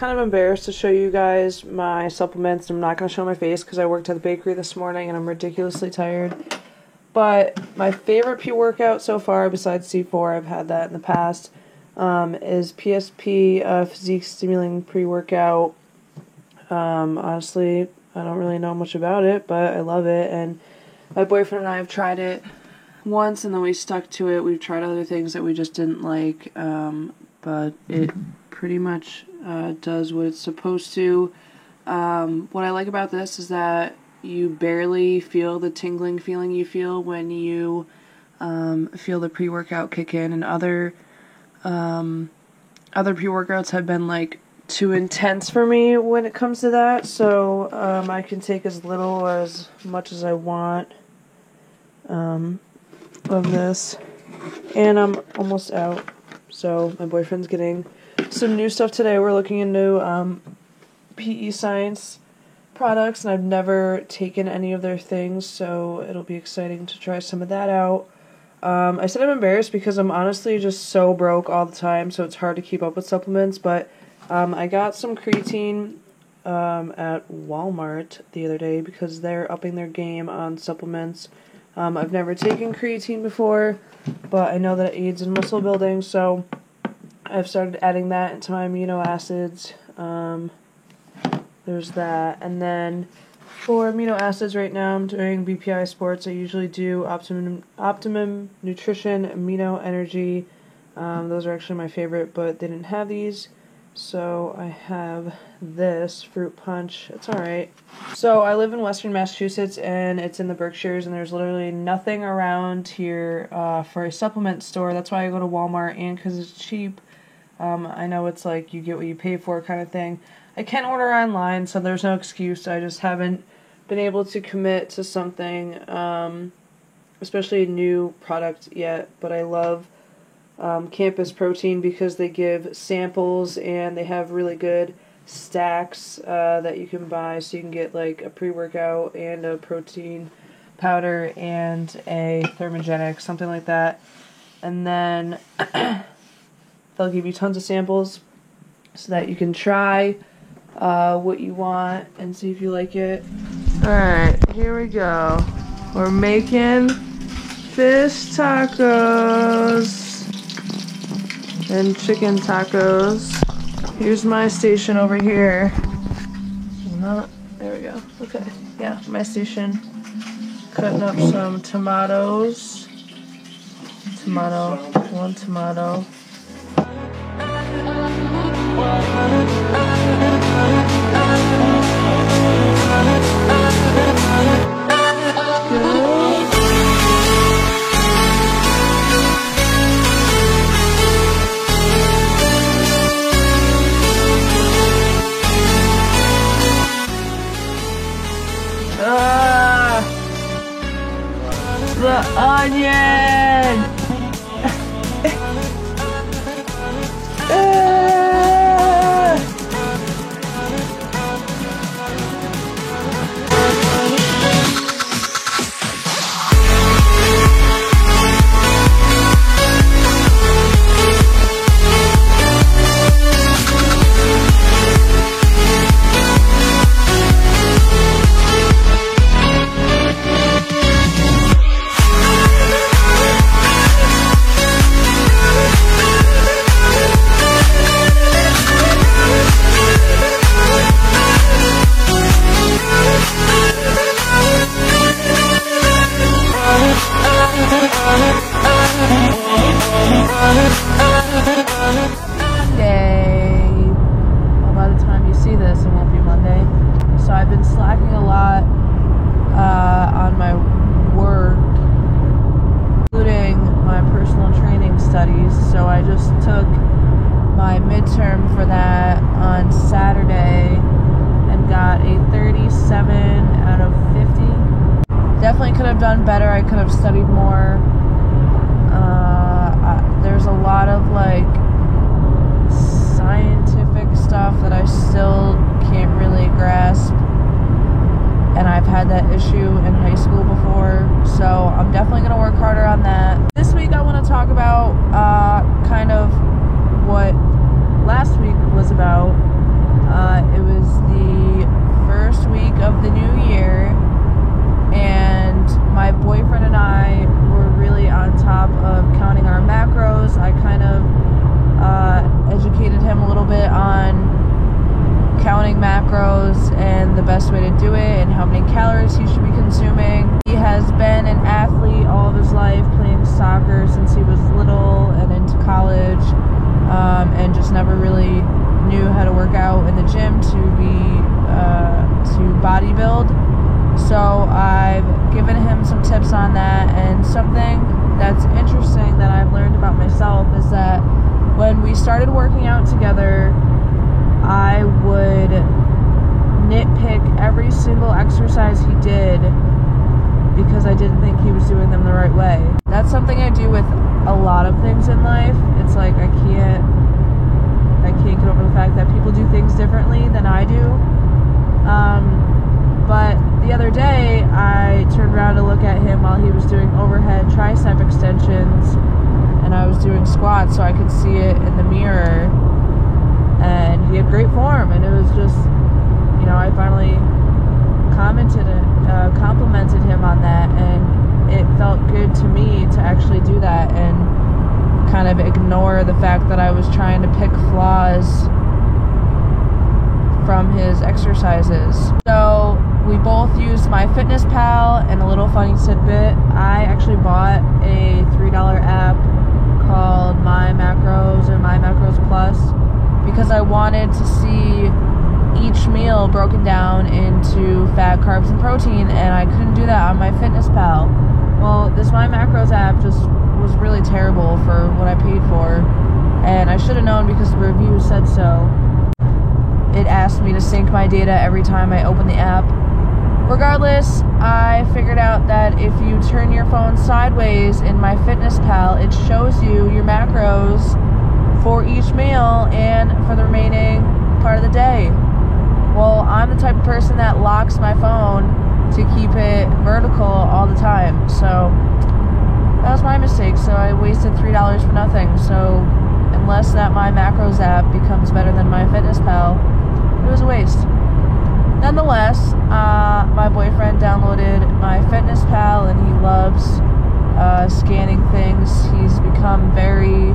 kind of embarrassed to show you guys my supplements. I'm not going to show my face because I worked at the bakery this morning and I'm ridiculously tired. But my favorite pre-workout so far, besides C4, I've had that in the past, is PSP Physique Stimulating Pre-Workout. Honestly, I don't really know much about it, but I love it. And my boyfriend and I have tried it once and then we stuck to it. We've tried other things that we just didn't like, but it pretty much does what it's supposed to. What I like about this is that you barely feel the tingling feeling you feel when you feel the pre-workout kick in, and other pre-workouts have been like too intense for me when it comes to that, so I can take as little or as much as I want of this, and I'm almost out. So my boyfriend's getting some new stuff today. We're looking into PE Science products, and I've never taken any of their things, so it'll be exciting to try some of that out. I said I'm embarrassed because I'm honestly just so broke all the time, so it's hard to keep up with supplements, but I got some creatine at Walmart the other day because they're upping their game on supplements. I've never taken creatine before, but I know that it aids in muscle building, so I've started adding that into my amino acids. There's that. And then for amino acids right now, I'm doing BPI Sports. I usually do Optimum Nutrition, Amino Energy. Those are actually my favorite, but they didn't have these. So I have this Fruit Punch. It's alright. So I live in Western Massachusetts and it's in the Berkshires, and there's literally nothing around here for a supplement store. That's why I go to Walmart, and because it's cheap. I know it's like you get what you pay for kind of thing. I can order online, so there's no excuse. I just haven't been able to commit to something, especially a new product yet. But I love Campus Protein because they give samples and they have really good stacks that you can buy, so you can get like a pre-workout and a protein powder and a thermogenic, something like that. And then they'll give you tons of samples so that you can try what you want and see if you like it. Alright, here we go. We're making fish tacos and chicken tacos. Here's my station over here. There we go. Okay, yeah, my station. Cutting up some tomatoes. One tomato. The onion! So I just took my midterm for that on Saturday and got a 37 out of 50. Definitely could have done better. I could have studied more. There's a lot of like scientific stuff that I still can't really grasp, and I've had that issue in high school before, so I'm definitely going to work harder on that. This week I want to talk about kind of what last week was about, body build. So I've given him some tips on that, and something that's interesting that I've learned about myself is that when we started working out together, I would nitpick every single exercise he did because I didn't think he was doing them the right way. That's something I do with a lot of things in life. It's like I can't get over the fact that people do things differently than I do. But the other day, I turned around to look at him while he was doing overhead tricep extensions, and I was doing squats so I could see it in the mirror, and he had great form, and it was just, I finally complimented him on that, and it felt good to me to actually do that and kind of ignore the fact that I was trying to pick flaws from his exercises. So we both used MyFitnessPal, and a little funny tidbit, I actually bought a $3 app called My Macros or My Macros Plus because I wanted to see each meal broken down into fat, carbs, and protein, and I couldn't do that on MyFitnessPal. Well, this My Macros app just was really terrible for what I paid for, and I should have known because the review said so. It asked me to sync my data every time I open the app. Regardless, I figured out that if you turn your phone sideways in MyFitnessPal, it shows you your macros for each meal and for the remaining part of the day. Well, I'm the type of person that locks my phone to keep it vertical all the time. So that was my mistake. So I wasted $3 for nothing. So unless that My Macros app becomes better than MyFitnessPal, it was a waste. Nonetheless, my boyfriend downloaded MyFitnessPal, and he loves scanning things. He's become very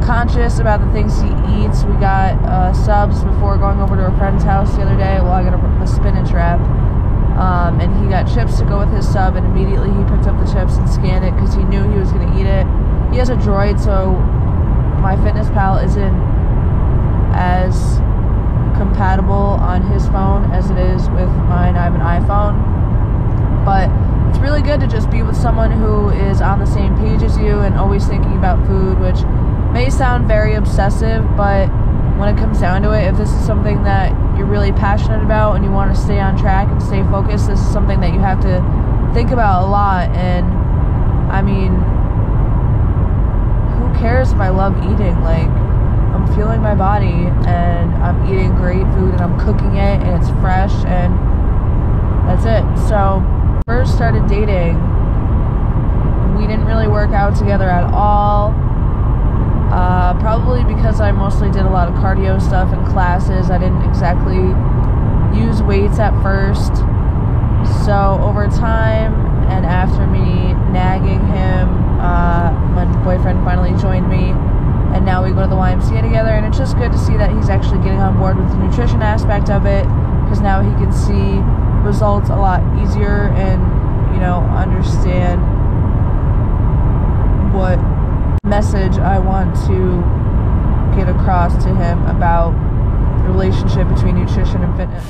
conscious about the things he eats. We got subs before going over to a friend's house the other day. Well, I got a spinach wrap, and he got chips to go with his sub, and immediately he picked up the chips and scanned it because he knew he was going to eat it. He has a Droid, so MyFitnessPal isn't as compatible on his phone as it is with mine. I have an iPhone, but it's really good to just be with someone who is on the same page as you and always thinking about food, which may sound very obsessive, but when it comes down to it, if this is something that you're really passionate about and you want to stay on track and stay focused, this is something that you have to think about a lot. And I mean, who cares if I love eating? Like, I'm feeling my body and I'm eating great food and I'm cooking it and it's fresh, and that's it. So first started dating, we didn't really work out together at all, probably because I mostly did a lot of cardio stuff in classes. I didn't exactly use weights at first. So over time, and after me nagging him, my boyfriend finally joined me, and now we go to the YMCA together, and it's just good to see that he's actually getting on board with the nutrition aspect of it, because now he can see results a lot easier and, understand what message I want to get across to him about the relationship between nutrition and fitness.